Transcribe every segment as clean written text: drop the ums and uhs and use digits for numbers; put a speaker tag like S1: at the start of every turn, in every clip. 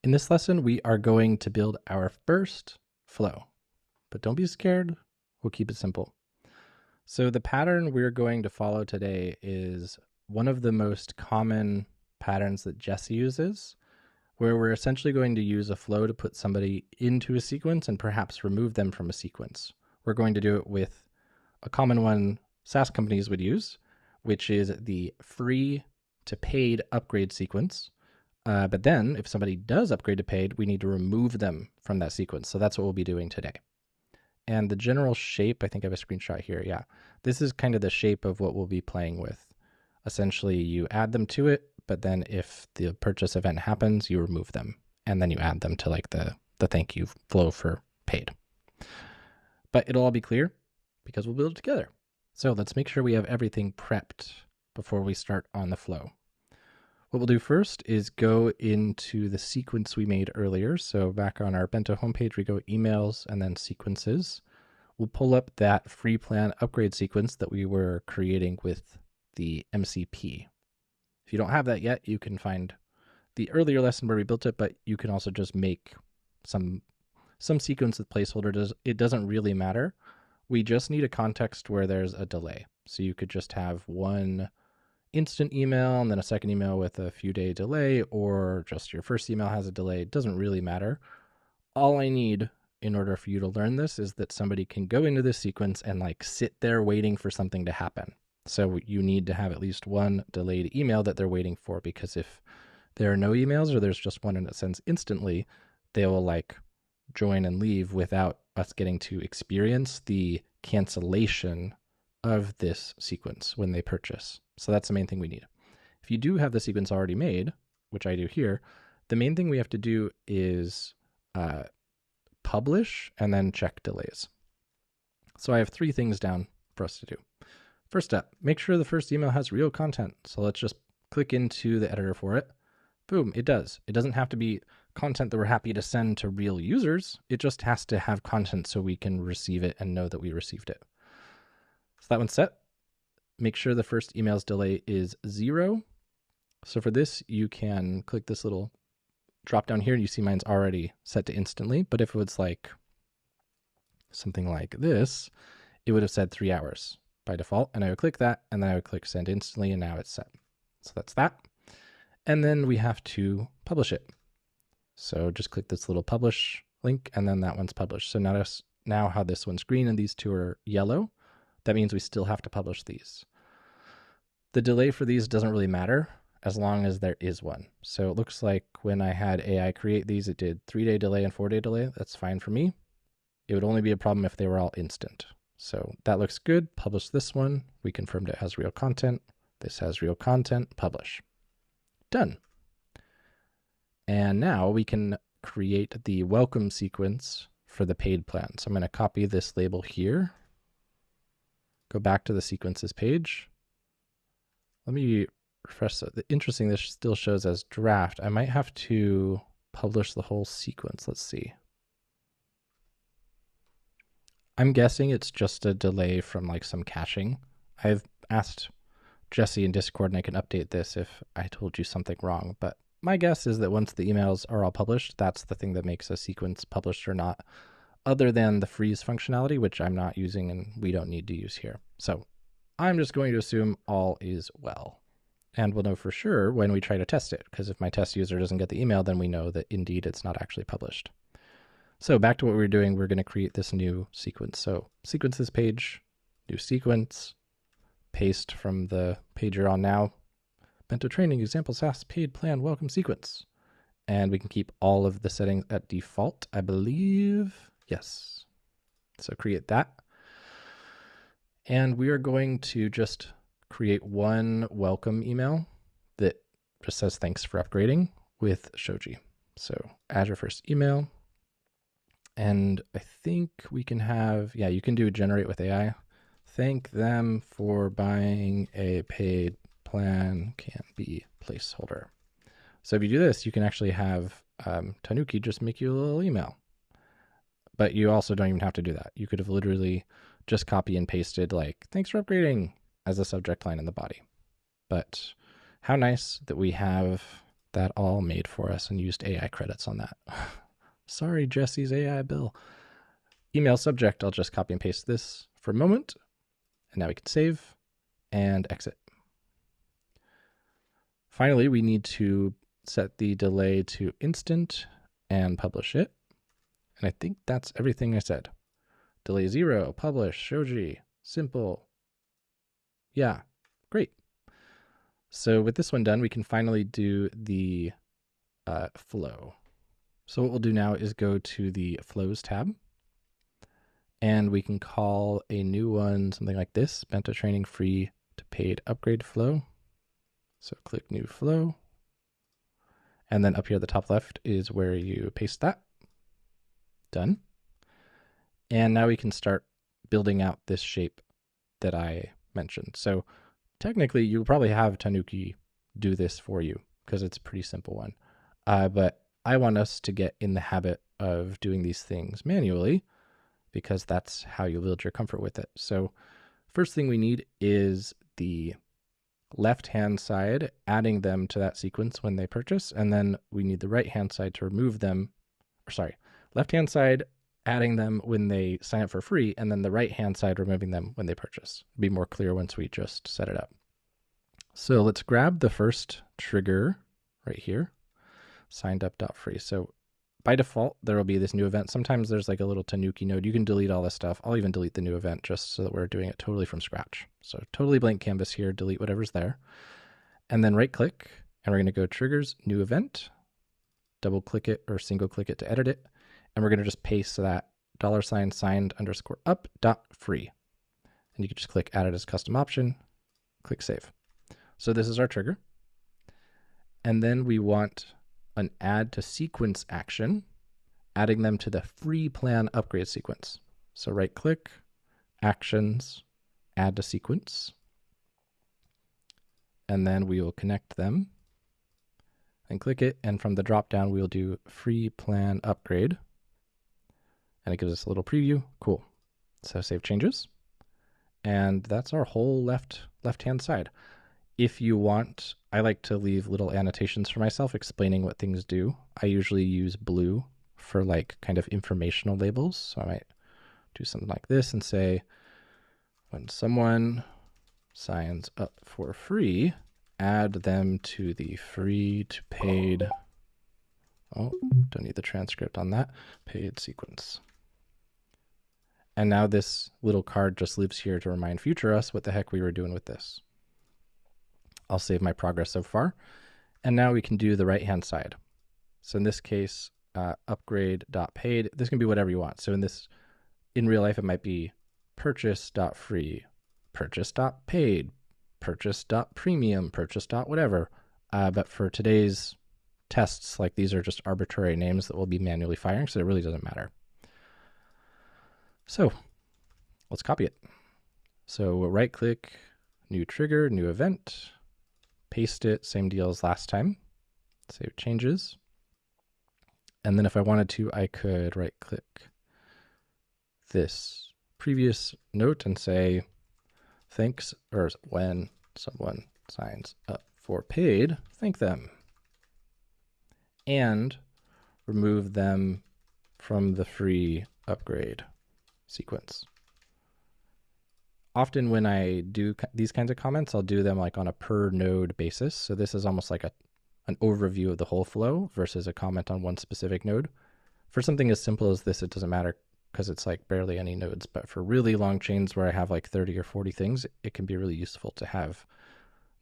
S1: In this lesson, we are going to build our first flow, but don't be scared. We'll keep it simple. So the pattern we're going to follow today is one of the most common patterns that Jesse uses, where we're essentially going to use a flow to put somebody into a sequence and perhaps remove them from a sequence. We're going to do it with a common one SaaS companies would use, which is the free to paid upgrade sequence. But then if somebody does upgrade to paid, we need to remove them from that sequence. So that's what we'll be doing today. And the general shape, I think I have a screenshot here. Yeah, this is kind of the shape of what we'll be playing with. Essentially, you add them to it, but then if the purchase event happens, you remove them. And then you add them to like the thank you flow for paid. But it'll all be clear because we'll build it together. So let's make sure we have everything prepped before we start on the flow. What we'll do first is go into the sequence we made earlier. So back on our Bento homepage, we go emails and then sequences. We'll pull up that free plan upgrade sequence that we were creating with the MCP. If you don't have that yet, you can find the earlier lesson where we built it, but you can also just make some sequence with placeholder. It doesn't really matter. We just need a context where there's a delay. So you could just have one instant email and then a second email with a few day delay, or just your first email has a delay. It doesn't really matter. All I need in order for you to learn this is that somebody can go into this sequence and like sit there waiting for something to happen. So you need to have at least one delayed email that they're waiting for, because if there are no emails or there's just one and it sends instantly, they will like join and leave without us getting to experience the cancellation of this sequence when they purchase. So that's the main thing we need. If you do have the sequence already made, which I do here, the main thing we have to do is publish and then check delays. So I have 3 things down for us to do. First step, make sure the first email has real content. So let's just click into the editor for it. Boom, it does. It doesn't have to be content that we're happy to send to real users. It just has to have content so we can receive it and know that we received it. So that one's set. Make sure the first email's delay is 0. So for this, you can click this little drop down here and you see mine's already set to instantly. But if it was like something like this, it would have said 3 hours by default. And I would click that and then I would click send instantly, and now it's set. So that's that. And then we have to publish it. So just click this little publish link and then that one's published. So notice now how this one's green and these 2 are yellow. That means we still have to publish these. The delay for these doesn't really matter as long as there is one. So it looks like when I had AI create these, it did 3-day delay and 4-day delay. That's fine for me. It would only be a problem if they were all instant. So that looks good. Publish this one. We confirmed it has real content. This has real content. Publish. Done. And now we can create the welcome sequence for the paid plan. So I'm going to copy this label here. Go back to the sequences page. Let me refresh. Interesting, this still shows as draft. I might have to publish the whole sequence. Let's see. I'm guessing it's just a delay from like some caching. I've asked Jesse in Discord and I can update this if I told you something wrong. But my guess is that once the emails are all published, that's the thing that makes a sequence published or not, other than the freeze functionality, which I'm not using and we don't need to use here. So I'm just going to assume all is well. And we'll know for sure when we try to test it, because if my test user doesn't get the email, then we know that indeed it's not actually published. So back to what we were doing, we're going to create this new sequence. So sequences page, new sequence, paste from the page you're on now, Bento training example SaaS paid plan welcome sequence. And we can keep all of the settings at default, I believe. Yes. So create that. And we are going to just create one welcome email that just says thanks for upgrading with Shoji. So add your first email. And I think we can have, yeah, you can do generate with AI. Thank them for buying a paid plan, can be placeholder. So if you do this, you can actually have Tanuki just make you a little email. But you also don't even have to do that. You could have literally just copy and pasted like, thanks for upgrading as a subject line in the body. But how nice that we have that all made for us and used AI credits on that. Sorry, Jesse's AI bill. Email subject, I'll just copy and paste this for a moment. And now we can save and exit. Finally, we need to set the delay to instant and publish it. And I think that's everything I said. Delay 0, publish, shoji, simple. Yeah, great. So with this one done, we can finally do the flow. So what we'll do now is go to the flows tab, and we can call a new one something like this, Bento training free to paid upgrade flow. So click new flow. And then up here at the top left is where you paste that. Done. And now we can start building out this shape that I mentioned. So technically you'll probably have Tanuki do this for you because it's a pretty simple one. But I want us to get in the habit of doing these things manually because that's how you build your comfort with it. So first thing we need is the left-hand side, adding them to that sequence when they purchase. And then we need the right-hand side to remove them. Or sorry, left-hand side, adding them when they sign up for free, and then the right-hand side, removing them when they purchase. It'll be more clear once we just set it up. So let's grab the first trigger right here, signed up.free. So by default, there will be this new event. Sometimes there's like a little Tanuki node. You can delete all this stuff. I'll even delete the new event just so that we're doing it totally from scratch. So totally blank canvas here, delete whatever's there. And then right click, and we're going to go triggers, new event, double click it or single click it to edit it. And we're going to just paste that $signed_up.free. And you can just click add it as custom option, click save. So this is our trigger. And then we want an add to sequence action, adding them to the free plan upgrade sequence. So right click, actions, add to sequence. And then we will connect them and click it. And from the drop down, we'll do free plan upgrade. And it gives us a little preview. Cool. So save changes. And that's our whole left-hand side. If you want, I like to leave little annotations for myself explaining what things do. I usually use blue for like kind of informational labels. So I might do something like this and say, when someone signs up for free, add them to the free to paid, oh, don't need the transcript on that, paid sequence. And now this little card just lives here to remind future us what the heck we were doing with this. I'll save my progress so far. And now we can do the right-hand side. So in this case, upgrade.paid, this can be whatever you want. So in real life, it might be purchase.free, purchase.paid, purchase.premium, purchase.whatever. But for today's tests, like these are just arbitrary names that we'll be manually firing, so it really doesn't matter. So let's copy it. So we'll right click, new trigger, new event, paste it, same deal as last time, save changes. And then if I wanted to, I could right click this previous note and say, thanks, or when someone signs up for paid, thank them. And remove them from the free upgrade sequence. Often when I do these kinds of comments, I'll do them like on a per node basis. So this is almost like an overview of the whole flow versus a comment on one specific node. For something as simple as this, it doesn't matter because it's like barely any nodes. But for really long chains where I have like 30 or 40 things, it can be really useful to have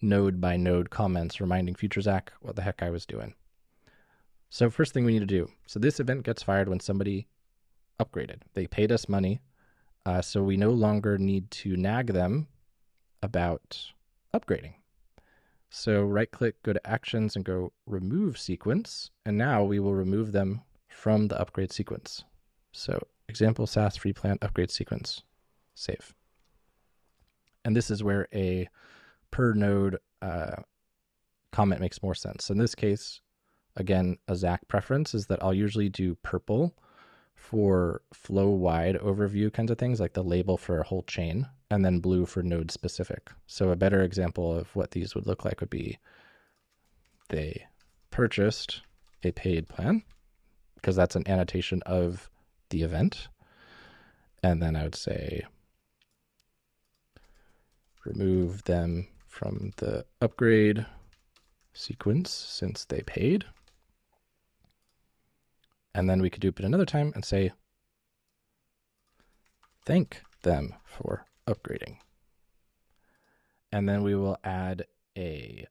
S1: node by node comments reminding future Zach what the heck I was doing. So first thing we need to do. So this event gets fired when somebody upgraded. They paid us money. So we no longer need to nag them about upgrading. So right click, go to actions and go remove sequence. And now we will remove them from the upgrade sequence. So example SaaS free plan upgrade sequence, save. And this is where a per node comment makes more sense. In this case, again, a Zach preference is that I'll usually do purple for flow wide overview kinds of things, like the label for a whole chain, and then blue for node specific. So a better example of what these would look like would be they purchased a paid plan, because that's an annotation of the event. And then I would say remove them from the upgrade sequence since they paid. And then we could do it another time and say, thank them for upgrading. And then we will add an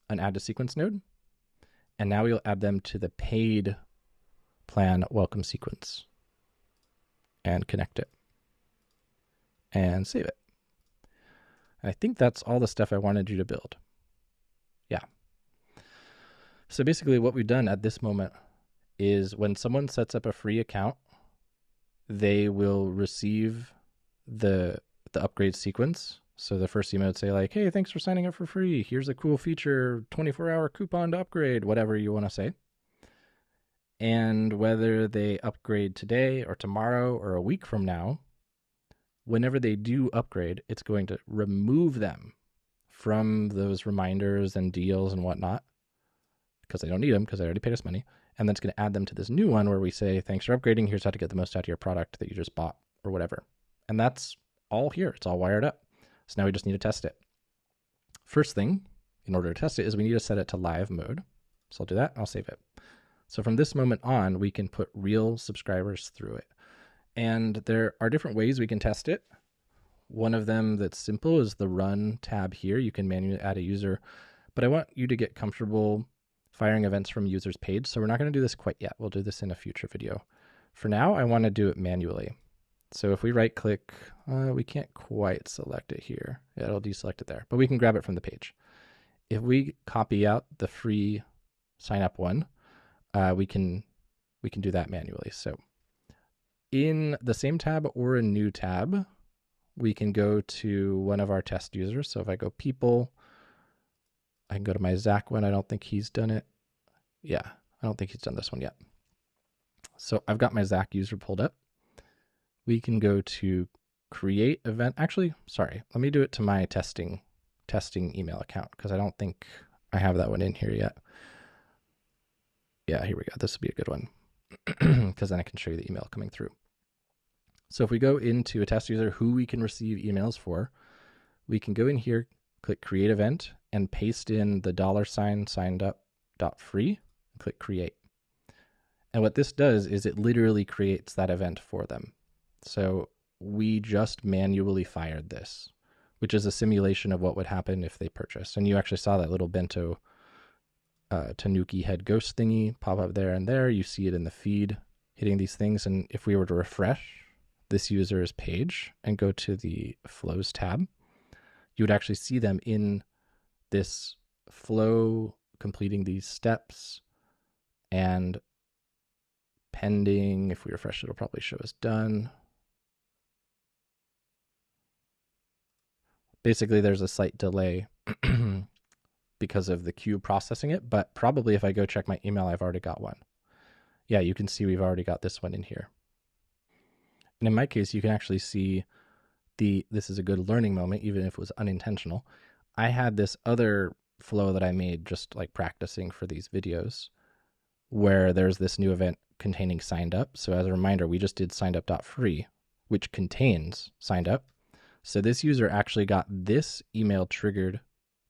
S1: add to sequence node. And now we'll add them to the paid plan welcome sequence and connect it and save it. And I think that's all the stuff I wanted you to build. Yeah. So basically what we've done at this moment is when someone sets up a free account, they will receive the upgrade sequence. So the first email would say like, hey, thanks for signing up for free. Here's a cool feature, 24-hour coupon to upgrade, whatever you want to say. And whether they upgrade today or tomorrow or a week from now, whenever they do upgrade, it's going to remove them from those reminders and deals and whatnot, because they don't need them because they already paid us money. And then it's going to add them to this new one where we say, thanks for upgrading. Here's how to get the most out of your product that you just bought or whatever. And that's all here. It's all wired up. So now we just need to test it. First thing, in order to test it, is we need to set it to live mode. So I'll do that. I'll save it. So from this moment on, we can put real subscribers through it. And there are different ways we can test it. One of them that's simple is the run tab here. You can manually add a user, but I want you to get comfortable firing events from users page. So we're not going to do this quite yet. We'll do this in a future video. For now, I want to do it manually. So if we right click, we can't quite select it here. Yeah, it'll deselect it there, but we can grab it from the page. If we copy out the free sign up one, we can do that manually. So in the same tab or a new tab, we can go to one of our test users. So if I go people, I can go to my Zach one. I don't think he's done it. Yeah, I don't think he's done this one yet. So I've got my Zach user pulled up. We can go to create event. Actually, sorry, let me do it to my testing email account because I don't think I have that one in here yet. Yeah, here we go. This will be a good one because then I can show you the email coming through. So if we go into a test user who we can receive emails for, we can go in here, click create event, and paste in the $ signed up .free, and click create. And what this does is it literally creates that event for them. So we just manually fired this, which is a simulation of what would happen if they purchased. And you actually saw that little Bento Tanuki head ghost thingy pop up there and there. You see it in the feed hitting these things. And if we were to refresh this user's page and go to the flows tab, you would actually see them in this flow completing these steps and pending. If we refresh, it'll probably show us done. Basically, there's a slight delay because of the queue processing it, but probably if I go check my email, I've already got one. Yeah, you can see we've already got this one in here. And in my case, you can actually see this is a good learning moment, even if it was unintentional. I had this other flow that I made just like practicing for these videos where there's this new event containing signed up. So as a reminder, we just did signed up.free, which contains signed up. So this user actually got this email triggered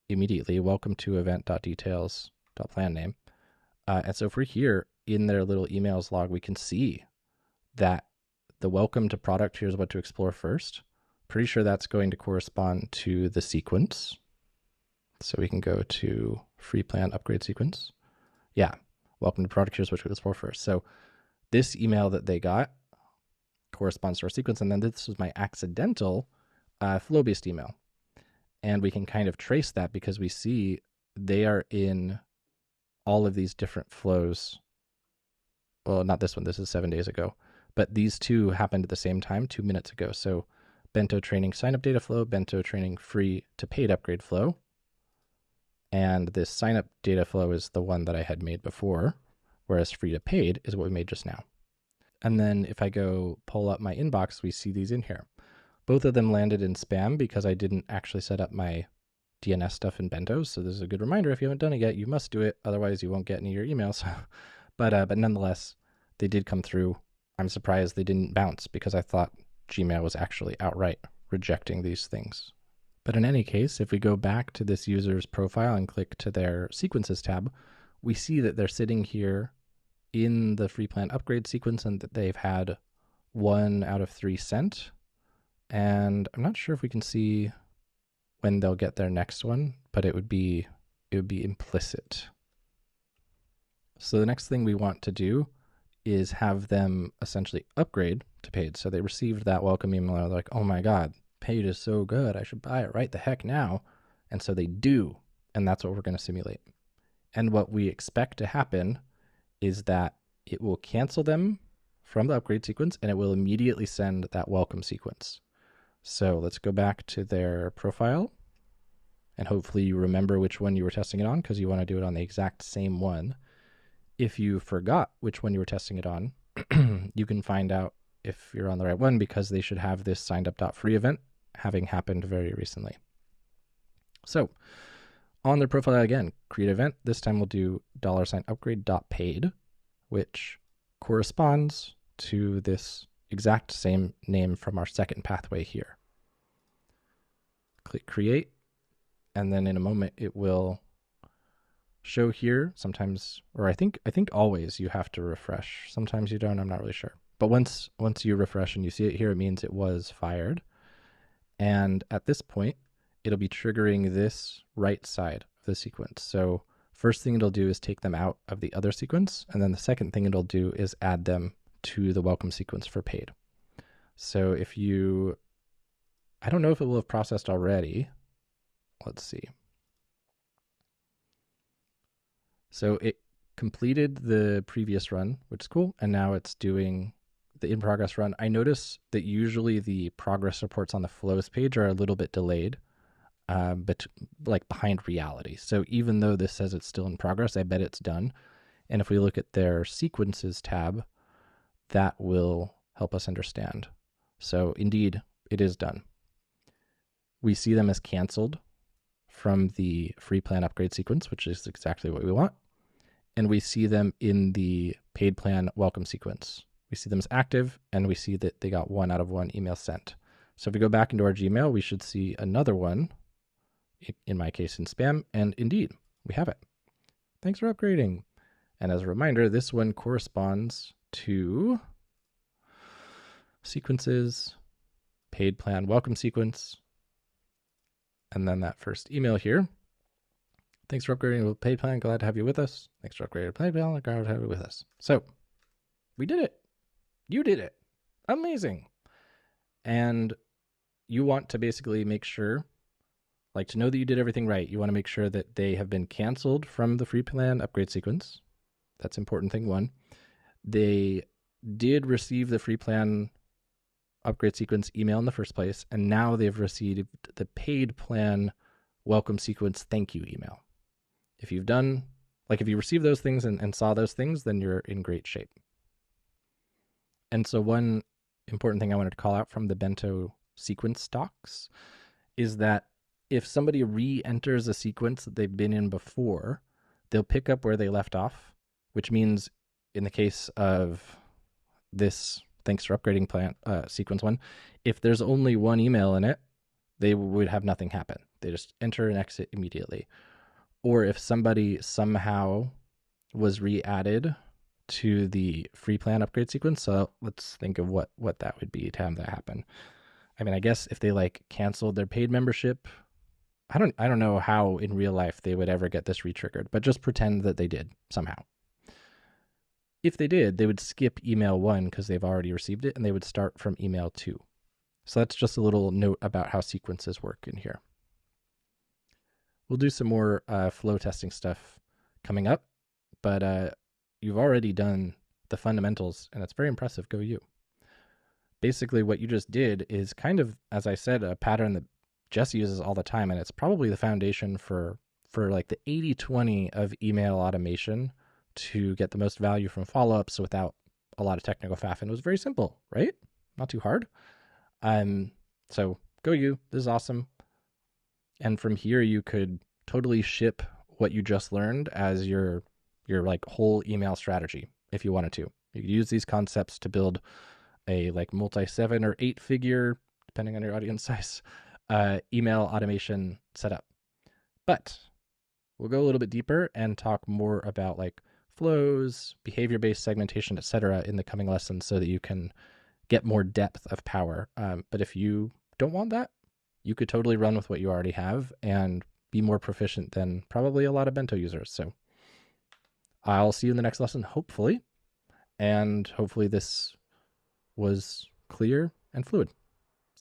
S1: immediately. Welcome to event.details.plan name. And so if we're here in their little emails log, we can see that the welcome to product, here's what to explore first. Pretty sure that's going to correspond to the sequence. So we can go to free plan upgrade sequence. Yeah, welcome to product, here's what to explore first. So this email that they got corresponds to our sequence. And then this was my accidental flow-based email. And we can kind of trace that because we see they are in all of these different flows. Well, not this one, this is 7 days ago, but these two happened at the same time 2 minutes ago. So Bento training sign up data flow, Bento training free to paid upgrade flow. And this sign up data flow is the one that I had made before, whereas free to paid is what we made just now. And then if I go pull up my inbox, we see these in here. Both of them landed in spam because I didn't actually set up my DNS stuff in Bento. So this is a good reminder. If you haven't done it yet, you must do it. Otherwise, you won't get any of your emails. but nonetheless, they did come through. I'm surprised they didn't bounce because I thought Gmail was actually outright rejecting these things. But in any case, if we go back to this user's profile and click to their sequences tab, we see that they're sitting here in the free plan upgrade sequence and that they've had 1 out of 3 sent. And I'm not sure if we can see when they'll get their next one, but it would be implicit. So the next thing we want to do is have them essentially upgrade to paid. So they received that welcome email. They're like, oh my God, paid is so good. I should buy it right the heck now. And so they do. And that's what we're going to simulate. And what we expect to happen is that it will cancel them from the upgrade sequence and it will immediately send that welcome sequence. So let's go back to their profile and hopefully you remember which one you were testing it on because you want to do it on the exact same one. If you forgot which one you were testing it on, you can find out if you're on the right one because they should have this signed up.free event having happened very recently. So on their profile again, create event. This time we'll do $upgrade.paid, which corresponds to this exact same name from our second pathway here. Click create, and then in a moment it will show here. Sometimes, or I think always you have to refresh. Sometimes you don't, I'm not really sure. But once you refresh and you see it here, it means it was fired. And at this point, it'll be triggering this right side of the sequence. So first thing it'll do is take them out of the other sequence. And then the second thing it'll do is add them to the welcome sequence for paid. So if you, I don't know if it will have processed already. Let's see. So it completed the previous run, which is cool. And now it's doing the in progress run. I notice that usually the progress reports on the flows page are a little bit delayed, but like behind reality. So even though this says it's still in progress, I bet it's done. And if we look at their sequences tab, that will help us understand. So indeed, it is done. We see them as canceled from the free plan upgrade sequence, which is exactly what we want. And we see them in the paid plan welcome sequence. We see them as active, and we see that they got 1 out of 1 email sent. So if we go back into our Gmail, we should see another one, in my case in spam, and indeed, we have it. Thanks for upgrading. And as a reminder, this one corresponds to sequences, paid plan welcome sequence, and then that first email here. Thanks for upgrading to paid plan. Glad to have you with us. Thanks for upgrading to paid plan. Glad to have you with us. So we did it. You did it. Amazing. And you want to basically make sure, like to know that you did everything right, you want to make sure that they have been canceled from the free plan upgrade sequence. That's important thing one. They did receive the free plan upgrade sequence email in the first place, and now they've received the paid plan welcome sequence thank you email. If you've done, like if you received those things and saw those things, then you're in great shape. And so one important thing I wanted to call out from the Bento sequence docs is that if somebody re-enters a sequence that they've been in before, they'll pick up where they left off, which means in the case of this thanks for upgrading plan sequence one, if there's only one email in it, they would have nothing happen. They just enter and exit immediately. Or if somebody somehow was re-added to the free plan upgrade sequence, so let's think of what that would be to have that happen. I mean, I guess if they like canceled their paid membership, I don't know how in real life they would ever get this re-triggered, but just pretend that they did somehow. If they did, they would skip email 1 because they've already received it, and they would start from email 2. So that's just a little note about how sequences work in here. We'll do some more flow testing stuff coming up, but you've already done the fundamentals, and it's very impressive. Go you. Basically, what you just did is kind of, as I said, a pattern that Jess uses all the time, and it's probably the foundation for like the 80-20 of email automation to get the most value from follow-ups without a lot of technical faff. And it was very simple, right? Not too hard. So go you. This is awesome. And from here, you could totally ship what you just learned as your like whole email strategy if you wanted to. You could use these concepts to build a like multi 7 or 8 figure, depending on your audience size, email automation setup. But we'll go a little bit deeper and talk more about like flows, behavior-based segmentation, etc. in the coming lessons so that you can get more depth of power. But if you don't want that, you could totally run with what you already have and be more proficient than probably a lot of Bento users. So I'll see you in the next lesson, hopefully. And hopefully this was clear and fluid.